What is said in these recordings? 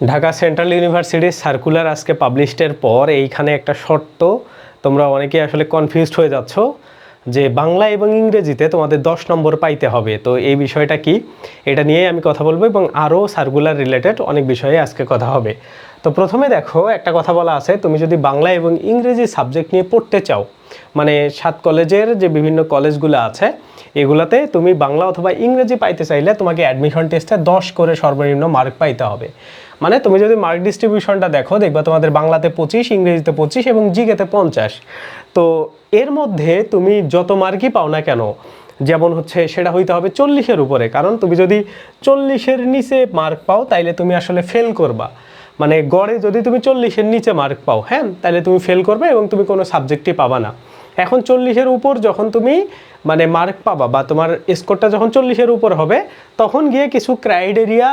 Dhaka central ইউনিভার্সিটির circular আজকে পাবলিশডের পর এইখানে একটা শর্ত, তোমরা অনেকেই আসলে কনফিউজড হয়ে যাচ্ছ যে বাংলা এবং ইংরেজিতে তোমাদের 10 নম্বর পাইতে হবে। তো এই বিষয়টা কি, এটা নিয়ে আমি কথা বলবো এবং আরও সার্কুলার রিলেটেড অনেক বিষয়ে আজকে কথা হবে। তো প্রথমে দেখো, একটা কথা বলা আছে, তুমি যদি বাংলা এবং ইংরেজি সাবজেক্ট নিয়ে পড়তে চাও, মানে 7 কলেজের যে বিভিন্ন কলেজগুলো আছে এগুলাতে তুমি বাংলা অথবা ইংরেজি পাইতে চাইলে তোমাকে অ্যাডমিশন টেস্টে 10 করে সর্বনিম্ন মার্ক পাইতে হবে। মানে তুমি যদি মার্ক ডিস্ট্রিবিউশনটা দেখো, দেখবা তোমাদের বাংলাতে 25, ইংরেজিতে 25 এবং জিকেতে 50। তো এর মধ্যে তুমি যত মার্কই পাও না কেন, যেমন হচ্ছে সেটা হইতে হবে 40-এর উপরে, কারণ তুমি যদি 40-এর নিচে মার্ক পাও তাইলে তুমি আসলে ফেল করবা। মানে গড়ে যদি তুমি 40-এর নিচে মার্ক পাও, হ্যাঁ, তাহলে তুমি ফেল করবে এবং তুমি কোনো সাবজেক্টই পাবা না। এখন 40-এর উপর যখন তুমি মানে মার্ক পাবা বা তোমার স্কোরটা যখন 40-এর উপর হবে, তখন গিয়ে কিছু ক্রাইটেরিয়া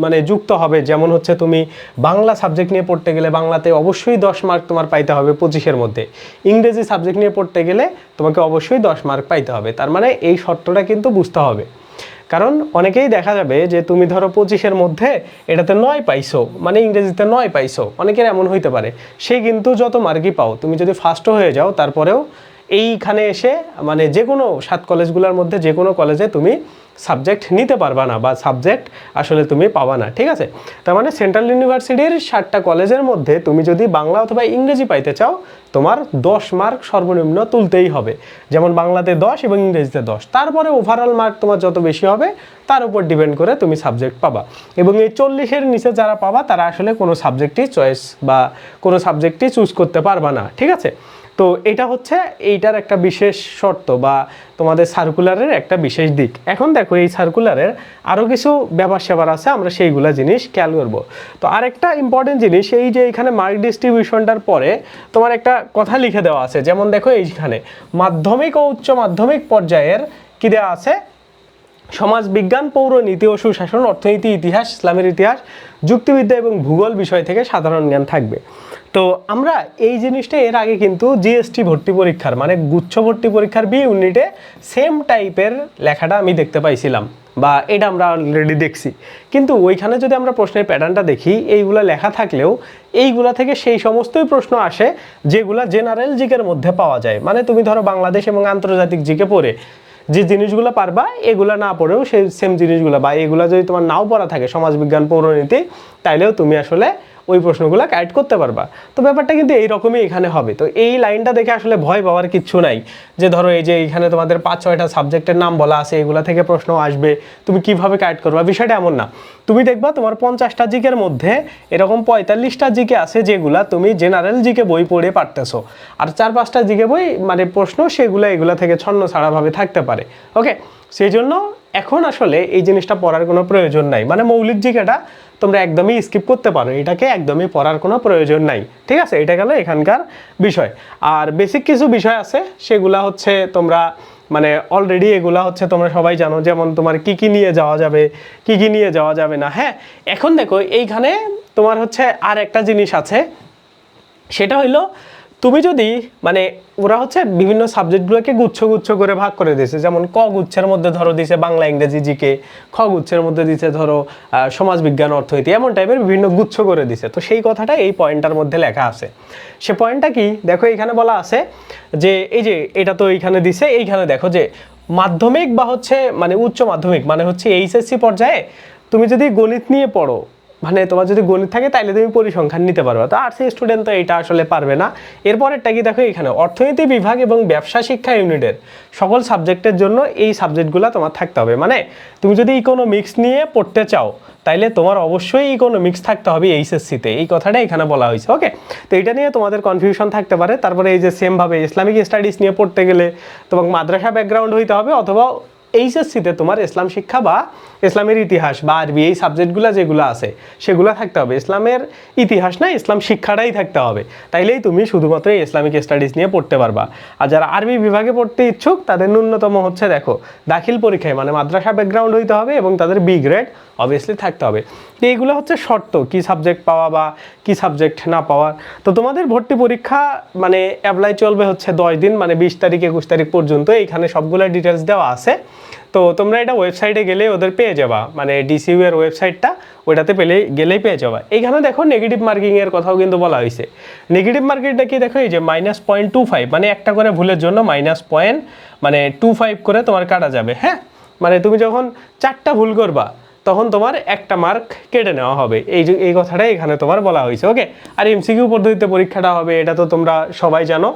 মানে যুক্ত হবে। যেমন হচ্ছে তুমি বাংলা সাবজেক্ট নিয়ে পড়তে গেলে বাংলাতে অবশ্যই 10 মার্ক তোমার পাইতে হবে 25-এর মধ্যে, ইংরেজি সাবজেক্ট নিয়ে পড়তে গেলে তোমাকে অবশ্যই 10 মার্ক পাইতে হবে। তার মানে এই শর্তটা কিন্তু বুঝতে হবে, কারণ অনেকেই দেখা যাবে যে তুমি ধরো 25-এর মধ্যে এটাতে 9 পাইছো, মানে ইংরেজিতে 9 পাইছো, অনেকের এমন হইতে পারে, সে কিন্তু যত মার্কই পাও, তুমি যদি ফার্স্টও হয়ে যাও তারপরেও এইখানে এসে মানে যে কোনো 7 কলেজগুলোর মধ্যে যে কোনো কলেজে তুমি সাবজেক্ট নিতে পারবা না বা সাবজেক্ট আসলে তুমি পাবা না, ঠিক আছে? তার মানে সেন্ট্রাল ইউনিভার্সিটির 7টা কলেজের মধ্যে তুমি যদি বাংলা অথবা ইংরেজি পাইতে চাও, তোমার 10 মার্ক সর্বনিম্ন তুলতেই হবে। যেমন বাংলাতে 10 এবং ইংরেজিতে 10, তারপরে ওভারঅল মার্ক তোমার যত বেশি হবে তার উপর ডিপেন্ড করে তুমি সাবজেক্ট পাবা। এবং এই 40-এর নিচে যারা পাবা তারা আসলে কোনো সাবজেক্টই চয়েস বা কোনো সাবজেক্টই চুজ করতে পারবা না, ঠিক আছে? তো এটা হচ্ছে এইটার একটা বিশেষ শর্ত বা তোমাদের সার্কুলারের একটা বিশেষ দিক। এখন দেখো, এই সার্কুলারের আরও কিছু ব্যাপার স্যাপার আছে, আমরা সেইগুলা জিনিস খেয়াল করবো। তো আরেকটা ইম্পর্টেন্ট জিনিস, এই যে এইখানে মার্ক ডিস্ট্রিবিউশনটার পরে তোমার একটা কথা লিখে দেওয়া আছে। যেমন দেখো, এইখানে মাধ্যমিক ও উচ্চ মাধ্যমিক পর্যায়ের কি দেওয়া আছে, সমাজবিজ্ঞান, পৌরনীতি ও সুশাসন, অর্থনীতি, ইতিহাস, ইসলামের ইতিহাস, যুক্তিবিদ্যা এবং ভূগোল বিষয় থেকে সাধারণ জ্ঞান থাকবে। তো আমরা এই জিনিসটা এর আগে কিন্তু জিএসটি ভর্তি পরীক্ষার মানে গুচ্ছ ভর্তি পরীক্ষার বি ইউনিটে সেম টাইপের লেখাটা আমি দেখতে পাইছিলাম বা এটা আমরা অলরেডি দেখছি। কিন্তু ওইখানে যদি আমরা প্রশ্নের প্যাটার্নটা দেখি, এইগুলা লেখা থাকলেও এইগুলা থেকে সেই সমস্তই প্রশ্ন আসে যেগুলা জেনারেল জিকের মধ্যে পাওয়া যায়। মানে তুমি ধরো বাংলাদেশ এবং আন্তর্জাতিক জিকে পড়ে যে জিনিসগুলো পারবা, এগুলা না পড়েও সেই সেম জিনিসগুলো বা এগুলা যদি তোমার নাও পড়া থাকে সমাজবিজ্ঞান, পৌরনীতি, তাইলেও তুমি আসলে ওই প্রশ্নগুলো কারেক্ট করতে পারবা। তো ব্যাপারটা কিন্তু এইরকমই এখানে হবে। তো এই লাইনটা দেখে আসলে ভয় পাওয়ার কিচ্ছু নাই যে ধরো এই যে এখানে তোমাদের 5-6টা সাবজেক্টের নাম বলা আছে, এগুলা থেকে প্রশ্ন আসবে, তুমি কিভাবে কারেক্ট করবা, বিষয়টা এমন না। তুমি দেখবা তোমার 50টা জিকের মধ্যে এরকম 45টা জিকে আছে যেগুলা তুমি জেনারেল জিকে বই পড়ে পারতেছো, আর 4-5টা জিকে বই মানে প্রশ্ন সেগুলো এগুলা থেকে ছন্ন ছাড়াভাবে থাকতে পারে। ওকে, সেই জন্য এখন আসলে এই জিনিসটা পড়ার কোনো প্রয়োজন নাই। মানে মৌলিক জিকেটা তোমরা একদমই স্কিপ করতে পারো, এটাকে একদমই পড়ার কোনো প্রয়োজন নাই, ঠিক আছে? এটা গেল এখানকার বিষয়। আর বেসিক কিছু বিষয় আছে, সেগুলা হচ্ছে তোমরা মানে অলরেডি এগুলা হচ্ছে তোমরা সবাই জানো। যেমন তোমার কি কি নিয়ে যাওয়া যাবে, কি কি নিয়ে যাওয়া যাবে না। হ্যাঁ, এখন দেখো এইখানে তোমার হচ্ছে আর একটা জিনিস আছে, সেটা হইলো তুমি যদি মানে ওরা হচ্ছে বিভিন্ন সাবজেক্টগুলোকে গুচ্ছ গুচ্ছ করে ভাগ করে দিয়েছে। যেমন ক গুচ্ছের মধ্যে ধরো দিছে বাংলা, ইংরেজি, জিকে, খ গুচ্ছের মধ্যে দিছে ধরো সমাজবিজ্ঞান, অর্থনীতি, এমন টাইপের বিভিন্ন গুচ্ছ করে দিছে। তো সেই কথাটা এই পয়েন্টটার মধ্যে লেখা আছে। সে পয়েন্টটা কি দেখো, এইখানে বলা আছে যে এই যে এটা তো এইখানে দিছে, এইখানে দেখো যে মাধ্যমিক বা হচ্ছে মানে উচ্চ মাধ্যমিক মানে হচ্ছে এইচএসসি পর্যায়ে তুমি যদি গণিত নিয়ে পড়ো, মানে তোমার যদি গণিত থাকে তাহলে তুমি পরিসংখ্যান নিতে পারবে। তো আর্টস স্টুডেন্ট তো এটা আসলে পারবে না। এরপরেরটা কি দেখো, এখানে অর্থনীতি বিভাগ এবং ব্যবসা শিক্ষা ইউনিটের সকল সাবজেক্টের জন্য এই সাবজেক্টগুলো তোমার থাকতে হবে। মানে তুমি যদি ইকোনমিক্স নিয়ে পড়তে চাও তাইলে তোমার অবশ্যই ইকোনমিক্স থাকতে হবে এইচএসসিতে, এই কথাটা এখানে বলা হয়েছে। ওকে, তো এটা নিয়ে তোমাদের কনফিউশন থাকতে পারে। তারপরে এই যে সেমভাবে ইসলামিক স্টাডিজ নিয়ে পড়তে গেলে তোমাকে মাদ্রাসা ব্যাকগ্রাউন্ড হইতে হবে, অথবা এইচএসসিতে তোমার ইসলাম শিক্ষা বা ইসলামের ইতিহাস বা আরবি এই সাবজেক্টগুলো যেগুলো আছে সেগুলো থাকতে হবে। ইসলামের ইতিহাস না, ইসলাম শিক্ষাটাই থাকতে হবে, তাইলেই তুমি শুধুমাত্র ইসলামিক স্টাডিজ নিয়ে পড়তে পারবা। আর যারা আরবি বিভাগে পড়তে ইচ্ছুক তাদের ন্যূনতম হচ্ছে দেখো দাখিল পরীক্ষায় মানে মাদ্রাসা ব্যাকগ্রাউন্ড হইতে হবে এবং তাদের বি গ্রেড অবভিয়াসলি থাকতে হবে। তো এইগুলো হচ্ছে শর্ত, কি সাবজেক্ট পাওয়া বা কি সাবজেক্ট না পাওয়ার। তো তোমাদের ভর্তি পরীক্ষা মানে অ্যাপ্লাই চলবে হচ্ছে 10 দিন, মানে 20 তারিখ 21 তারিখ পর্যন্ত। এইখানে সবগুলো ডিটেলস দেওয়া আছে। তো তোমরা এটা ওয়েবসাইটে গেলে ওদের পেয়ে যাবা, মানে ডিসিইউ এর ওয়েবসাইটটা ওইটাতে গেলেই পেয়ে যাবা। এইখানে দেখো নেগেটিভ মার্কিংয়ের কথাও কিন্তু বলা হয়েছে। নেগেটিভ মার্কিংটা কি দেখো, এই যে -0.25 মানে একটা করে ভুলের জন্য -0.25 করে তোমার কাটা যাবে। হ্যাঁ, মানে তুমি যখন 4টা ভুল করবা তখন তোমার একটা মার্ক কেটে নেওয়া হবে, এই কথাটাই এখানে তোমার বলা হয়েছে। ওকে, আর এমসিকিউ পদ্ধতিতে পরীক্ষাটা হবে, এটা তো তোমরা সবাই জানো।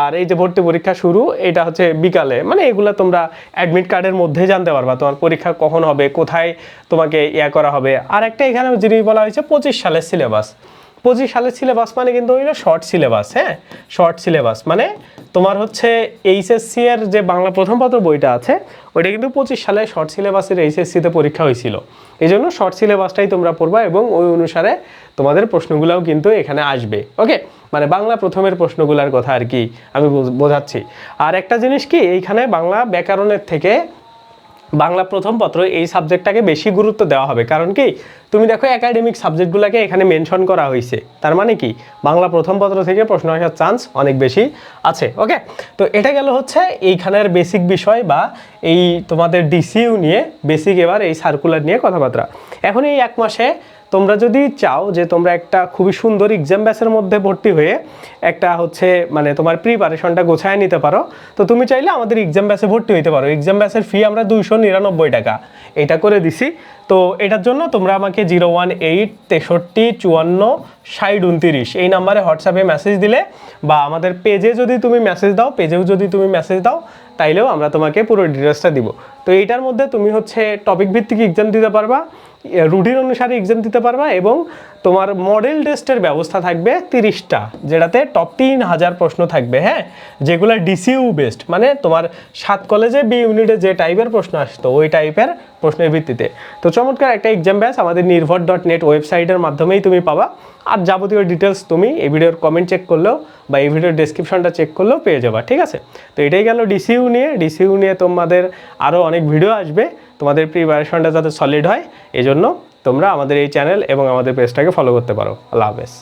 আর এই যে ভর্তি পরীক্ষা শুরু, এটা হচ্ছে বিকালে, মানে এগুলো তোমরা অ্যাডমিট কার্ডের মধ্যেই জানতে পারবা তোমার পরীক্ষা কখন হবে, কোথায় তোমাকে করা হবে। আর একটা এখানে জিনিস বলা হয়েছে 25 সালের সিলেবাস। 25 সালের সিলেবাস মানে কিন্তু হইলো শর্ট সিলেবাস। হ্যাঁ, শর্ট সিলেবাস মানে তোমার হচ্ছে এইচএসসি এর যে বাংলা প্রথম পত্র বইটা আছে ওইটা কিন্তু 25 সালে শর্ট সিলেবাসের এইচএসসিতে পরীক্ষা হয়েছিল। এই জন্য শর্ট সিলেবাসটাই তোমরা পড়বা এবং ওই অনুসারে তোমাদের প্রশ্নগুলোও কিন্তু এখানে আসবে। ওকে, মানে বাংলা প্রথমের প্রশ্নগুলোর কথা আর কি আমি বোঝাচ্ছি। আর একটা জিনিস কি, এইখানে বাংলা ব্যাকরণের থেকে বাংলা প্রথম পত্র এই সাবজেক্টটাকে বেশি গুরুত্ব দেওয়া হবে। কারণ কি, তুমি দেখো একাডেমিক সাবজেক্টগুলোকে এখানে মেনশন করা হয়েছে, তার মানে কি বাংলা প্রথম পত্র থেকে প্রশ্ন আসার চান্স অনেক বেশি আছে। ওকে, তো এটা গেল হচ্ছে এইখানের বেসিক বিষয় বা এই তোমাদের ডিসিইউ নিয়ে বেসিক এবার এই সার্কুলার নিয়ে কথাবার্তা। এখন এই 1 মাসে তোমরা যদি চাও যে তোমরা একটা খুবই সুন্দর এক্সাম ব্যাচের মধ্যে ভর্তি হয়ে একটা হচ্ছে মানে তোমার প্রিপারেশনটা গোছায় নিতে পারো, তো তুমি চাইলে আমাদের এক্সাম ব্যাচে ভর্তি হইতে পারো। এক্সাম ব্যাচের ফি আমরা 299 টাকা এটা করে দিছি। তো এটার জন্য তোমরা আমাকে 018 63 54 60 29 এই নাম্বারে হোয়াটসঅ্যাপে মেসেজ দিলে বা আমাদের পেজে যদি তুমি মেসেজ দাও, তাইলেও আমরা তোমাকে পুরো ডিটেলসটা দিব। তো এইটার মধ্যে তুমি হচ্ছে টপিক ভিত্তিক এক্সাম দিতে পারবা, রুটিন অনুসারে এক্সাম দিতে পারবা এবং তোমার মডেল টেস্টের ব্যবস্থা থাকবে 30টা, যেটাতে টপ 3000 প্রশ্ন থাকবে। হ্যাঁ, যেগুলো ডিসিইউ বেসড, মানে তোমার 7 কলেজে বি ইউনিটে যে টাইপের প্রশ্ন আসতো ওই টাইপের প্রশ্নের ভিত্তিতে। তো চমৎকার একটা এক্সাম ব্যাচ আমাদের নির্ভর.net ওয়েবসাইটের মাধ্যমেই তুমি পাবা। আর যাবতীয় ডিটেলস তুমি এই ভিডিওর কমেন্ট চেক করলেও বা এই ভিডিওর ডেসক্রিপশনটা চেক করলেও পেয়ে যাবা। ঠিক আছে, তো এটাই গেল ডিসিইউ নিয়ে তোমাদের আরও অনেক ভিডিও আসবে তোমাদের প্রিপারেশনটা যাতে সলিড হয়, এজন্য তোমরা আমাদের এই চ্যানেল এবং আমাদের পেজটাকে ফলো করতে পারো। আল্লাহ হাফেজ।